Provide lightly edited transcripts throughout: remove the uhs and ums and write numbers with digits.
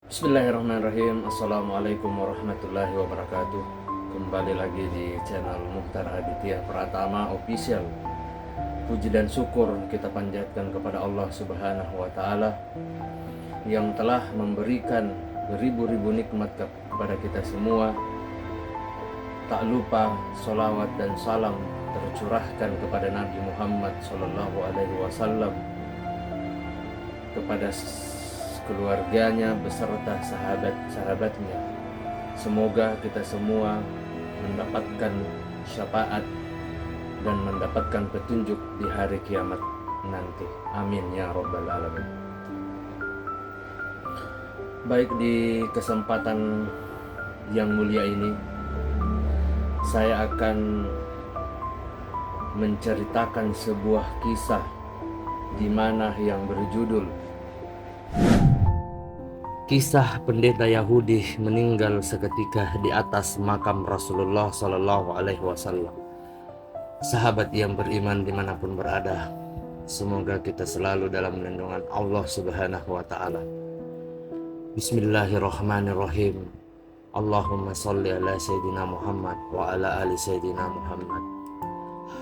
Bismillahirrahmanirrahim. Assalamualaikum warahmatullahi wabarakatuh. Kembali lagi di channel Mukhtar Aditya Pratama Official. Puji dan syukur kita panjatkan kepada Allah Subhanahu wa Ta'ala yang telah memberikan beribu-ribu nikmat kepada kita semua. Tak lupa sholawat dan salam tercurahkan kepada Nabi Muhammad SAW, kepada keluarganya beserta sahabat-sahabatnya. Semoga kita semua mendapatkan syafaat dan mendapatkan petunjuk di hari kiamat nanti. Amin ya rabbal alamin. Baik, di kesempatan yang mulia ini saya akan menceritakan sebuah kisah di mana yang berjudul Kisah pendeta Yahudi meninggal seketika di atas makam Rasulullah Sallallahu Alaihi Wasallam. Sahabat yang beriman dimanapun berada, semoga kita selalu dalam lindungan Allah Subhanahu Wa Taala. Bismillahirrahmanirrahim. Allahumma salli ala Sayyidina Muhammad wa ala ali Sayyidina Muhammad.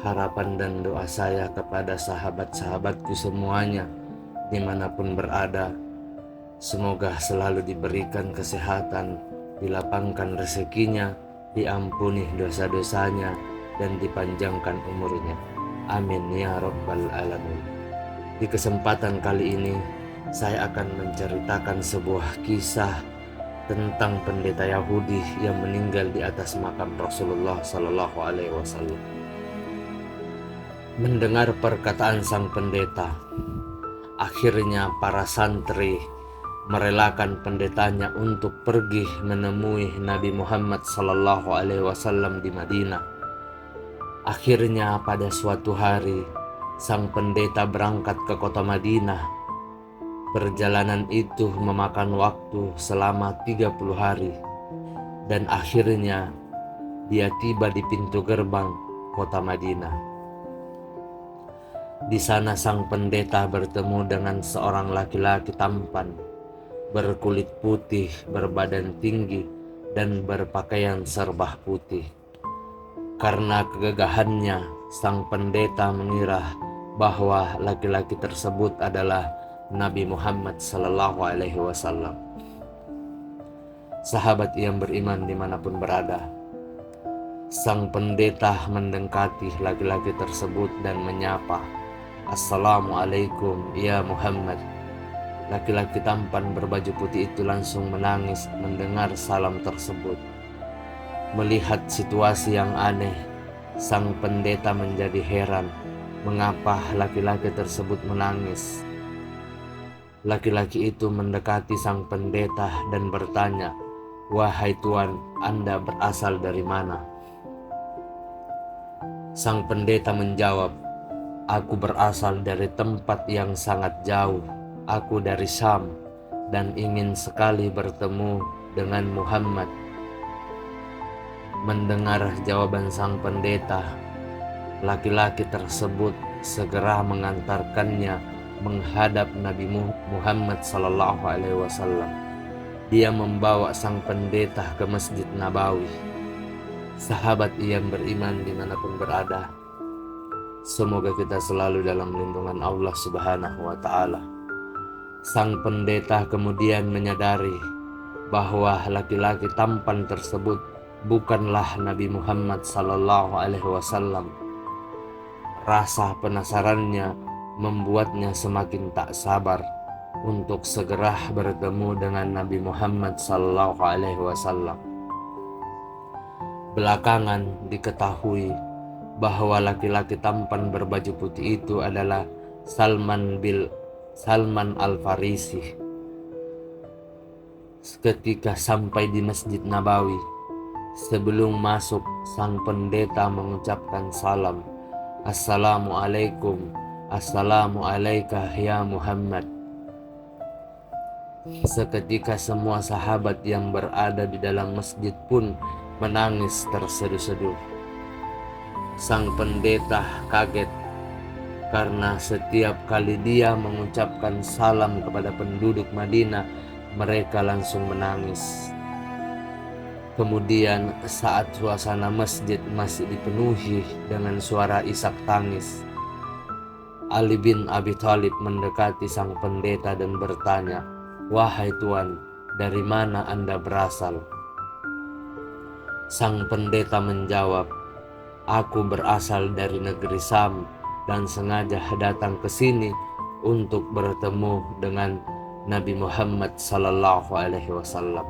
Harapan dan doa saya kepada sahabat-sahabatku semuanya dimanapun berada, semoga selalu diberikan kesehatan, dilapangkan rezekinya, diampuni dosa-dosanya, dan dipanjangkan umurnya. Amin ya rabbal alamin. Di kesempatan kali ini, saya akan menceritakan sebuah kisah tentang pendeta Yahudi yang meninggal di atas makam Rasulullah Sallallahu Alaihi Wasallam. Mendengar perkataan sang pendeta, akhirnya para santri merelakan pendetanya untuk pergi menemui Nabi Muhammad Sallallahu Alaihi Wasallam di Madinah. Akhirnya pada suatu hari sang pendeta berangkat ke kota Madinah. Perjalanan itu memakan waktu selama 30 hari dan akhirnya dia tiba di pintu gerbang kota Madinah. Di sana sang pendeta bertemu dengan seorang laki-laki tampan, berkulit putih, berbadan tinggi, dan berpakaian serba putih. Karena kegagahannya, sang pendeta mengira bahwa laki-laki tersebut adalah Nabi Muhammad Sallallahu Alaihi Wasallam. Sahabat yang beriman dimanapun berada, sang pendeta mendekati laki-laki tersebut dan menyapa, "Assalamualaikum ya Muhammad." Laki-laki tampan berbaju putih itu langsung menangis mendengar salam tersebut. Melihat situasi yang aneh, sang pendeta menjadi heran mengapa laki-laki tersebut menangis. Laki-laki itu mendekati sang pendeta dan bertanya, "Wahai Tuan, Anda berasal dari mana?" Sang pendeta menjawab, "Aku berasal dari tempat yang sangat jauh. Aku dari Syam dan ingin sekali bertemu dengan Muhammad." Mendengar jawaban sang pendeta, laki-laki tersebut segera mengantarkannya menghadap Nabi Muhammad Sallallahu Alaihi Wasallam. Dia membawa sang pendeta ke Masjid Nabawi. Sahabat yang beriman dimanapun berada, semoga kita selalu dalam lindungan Allah Subhanahu wa Ta'ala. Sang pendeta kemudian menyadari bahwa laki-laki tampan tersebut bukanlah Nabi Muhammad Sallallahu Alaihi Wasallam. Rasa penasarannya membuatnya semakin tak sabar untuk segera bertemu dengan Nabi Muhammad Sallallahu Alaihi Wasallam. Belakangan diketahui bahwa laki-laki tampan berbaju putih itu adalah Salman Al-Farisi. Ketika sampai di Masjid Nabawi, sebelum masuk sang pendeta mengucapkan salam, "Assalamualaikum, assalamu alaika ya Muhammad." Seketika semua sahabat yang berada di dalam masjid pun menangis terseduh-seduh. Sang pendeta kaget karena setiap kali dia mengucapkan salam kepada penduduk Madinah, mereka langsung menangis. Kemudian saat suasana masjid masih dipenuhi dengan suara isak tangis, Ali bin Abi Thalib mendekati sang pendeta dan bertanya, "Wahai Tuan, dari mana Anda berasal?" Sang pendeta menjawab, "Aku berasal dari negeri Sam dan sengaja datang ke sini untuk bertemu dengan Nabi Muhammad sallallahu alaihi wasallam."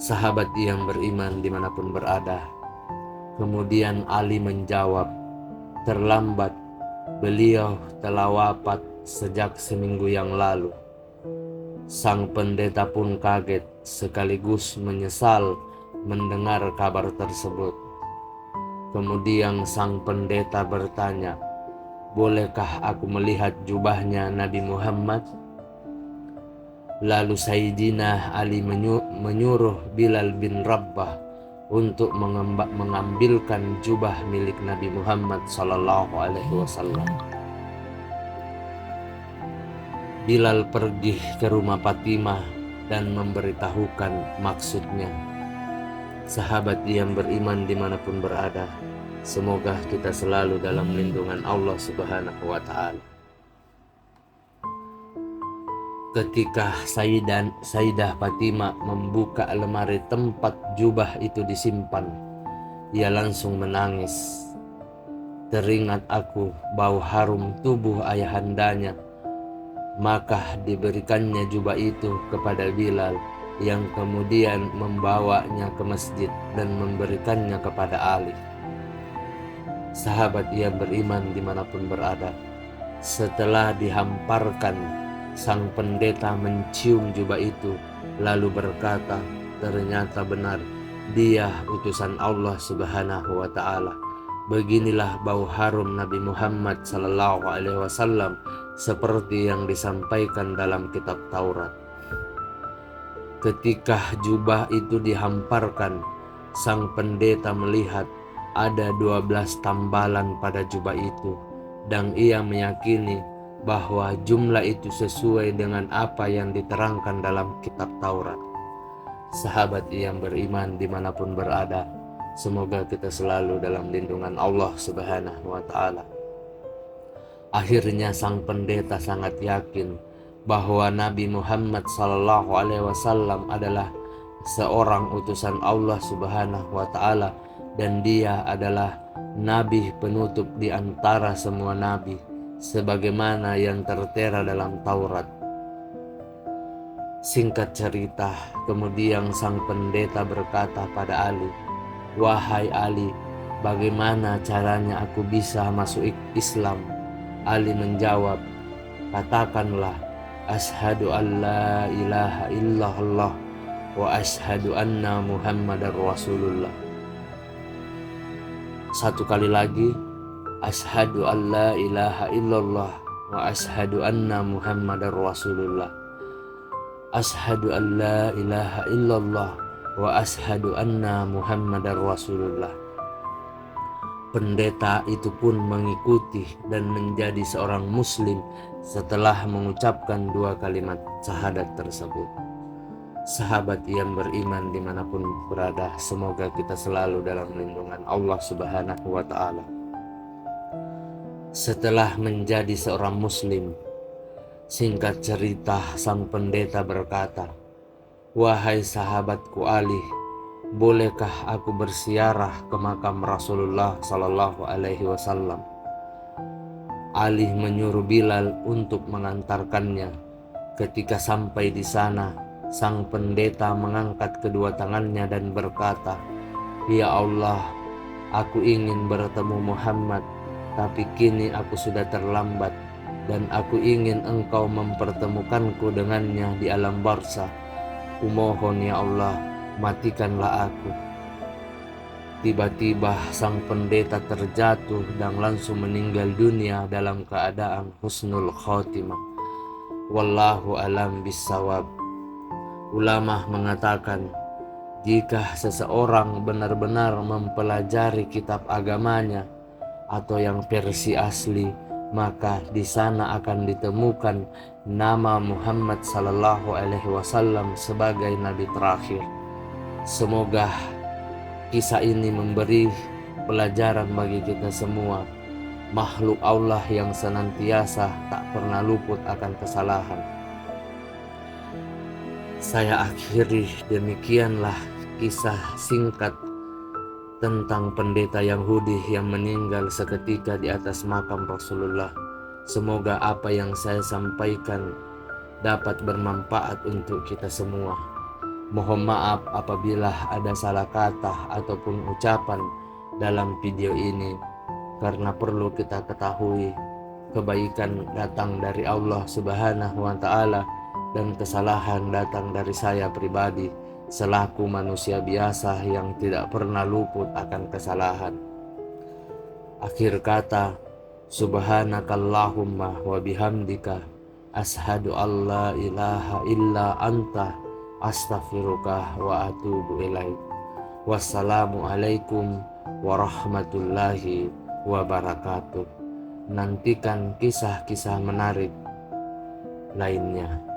Sahabat yang beriman dimanapun berada. Kemudian Ali menjawab, "Terlambat, beliau telah wafat sejak seminggu yang lalu." Sang pendeta pun kaget sekaligus menyesal mendengar kabar tersebut. Kemudian sang pendeta bertanya, "Bolehkah aku melihat jubahnya Nabi Muhammad?" Lalu Sayyidina Ali menyuruh Bilal bin Rabbah untuk mengambilkan jubah milik Nabi Muhammad sallallahu alaihi wasallam. Bilal pergi ke rumah Fatimah dan memberitahukan maksudnya. Sahabat yang beriman dimanapun berada, semoga kita selalu dalam lindungan Allah Subhanahu wa Ta'ala. Ketika Sayyidah Fatimah membuka lemari tempat jubah itu disimpan, ia langsung menangis. "Teringat aku bau harum tubuh ayahandanya." Maka diberikannya jubah itu kepada Bilal, yang kemudian membawanya ke masjid dan memberikannya kepada Ali. Sahabat yang beriman dimanapun berada, setelah dihamparkan, sang pendeta mencium jubah itu lalu berkata, "Ternyata benar, dia utusan Allah Subhanahu wa Ta'ala. Beginilah bau harum Nabi Muhammad sallallahu alaihi wasallam seperti yang disampaikan dalam kitab Taurat." Ketika jubah itu dihamparkan, sang pendeta melihat ada 12 tambalan pada jubah itu, dan ia meyakini bahwa jumlah itu sesuai dengan apa yang diterangkan dalam kitab Taurat. Sahabat yang beriman dimanapun berada, semoga kita selalu dalam lindungan Allah Subhanahu wa Ta'ala. Akhirnya sang pendeta sangat yakin bahwa Nabi Muhammad sallallahu alaihi wasallam adalah seorang utusan Allah Subhanahu wa Ta'ala, dan dia adalah nabi penutup di antara semua nabi, sebagaimana yang tertera dalam Taurat. Singkat cerita, kemudian sang pendeta berkata pada Ali, "Wahai Ali, bagaimana caranya aku bisa masuk Islam?" Ali menjawab, "Katakanlah, asyhadu an la ilaha illallah wa asyhadu anna Muhammadar Rasulullah." Satu kali lagi, asyhadu an la ilaha illallah wa asyhadu anna Muhammadar Rasulullah. Asyhadu an la ilaha illallah wa asyhadu anna Muhammadar Rasulullah. Pendeta itu pun mengikuti dan menjadi seorang muslim setelah mengucapkan 2 kalimat syahadat tersebut. Sahabat yang beriman dimanapun berada, semoga kita selalu dalam lindungan Allah Subhanahu wa Ta'ala. Setelah menjadi seorang muslim, singkat cerita sang pendeta berkata, "Wahai sahabatku Ali, bolehkah aku berziarah ke makam Rasulullah sallallahu alaihi wasallam?" Ali menyuruh Bilal untuk mengantarkannya. Ketika sampai di sana, sang pendeta mengangkat kedua tangannya dan berkata, "Ya Allah, aku ingin bertemu Muhammad, tapi kini aku sudah terlambat, dan aku ingin engkau mempertemukanku dengannya di alam barzah. Kumohon ya Allah, matikanlah aku." Tiba-tiba sang pendeta terjatuh dan langsung meninggal dunia dalam keadaan husnul khotimah. Wallahu alam bissawab. Ulama mengatakan, jika seseorang benar-benar mempelajari kitab agamanya atau yang versi asli, maka di sana akan ditemukan nama Muhammad Sallallahu Alaihi Wasallam sebagai nabi terakhir. Semoga kisah ini memberi pelajaran bagi kita semua, makhluk Allah yang senantiasa tak pernah luput akan kesalahan. Saya akhiri demikianlah kisah singkat tentang pendeta Yahudi yang meninggal seketika di atas makam Rasulullah. Semoga apa yang saya sampaikan dapat bermanfaat untuk kita semua. Mohon maaf apabila ada salah kata ataupun ucapan dalam video ini, karena perlu kita ketahui kebaikan datang dari Allah Subhanahu wa Ta'ala dan kesalahan datang dari saya pribadi selaku manusia biasa yang tidak pernah luput akan kesalahan. Akhir kata, subhanakallahumma wa bihamdika ashhadu an la ilaha illa anta astaghfiruka wa atubu ilaik. Wassalamualaikum warahmatullahi wabarakatuh. Nantikan kisah-kisah menarik lainnya.